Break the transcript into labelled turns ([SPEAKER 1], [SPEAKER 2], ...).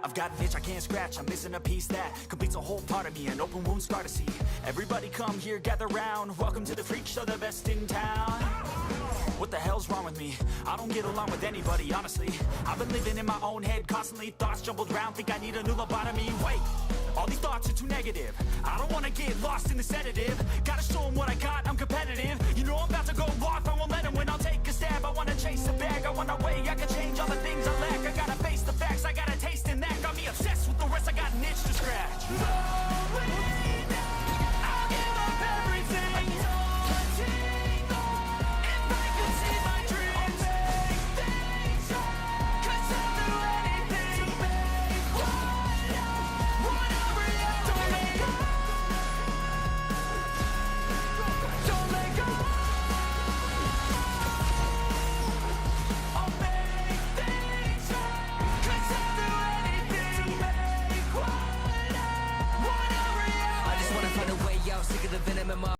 [SPEAKER 1] I've got an itch I can't scratch, I'm missing a piece that completes a whole part of me, an open wound scar to see. Everybody come here, gather round, welcome to the freak show, the best in town. What the hell's wrong with me? I don't get along with anybody, honestly. I've been living in my own head constantly, thoughts jumbled round, think I need a new lobotomy. Wait, all these thoughts are too negative, I don't wanna get lost in the sedative. Gotta show them what I got, I'm competitive.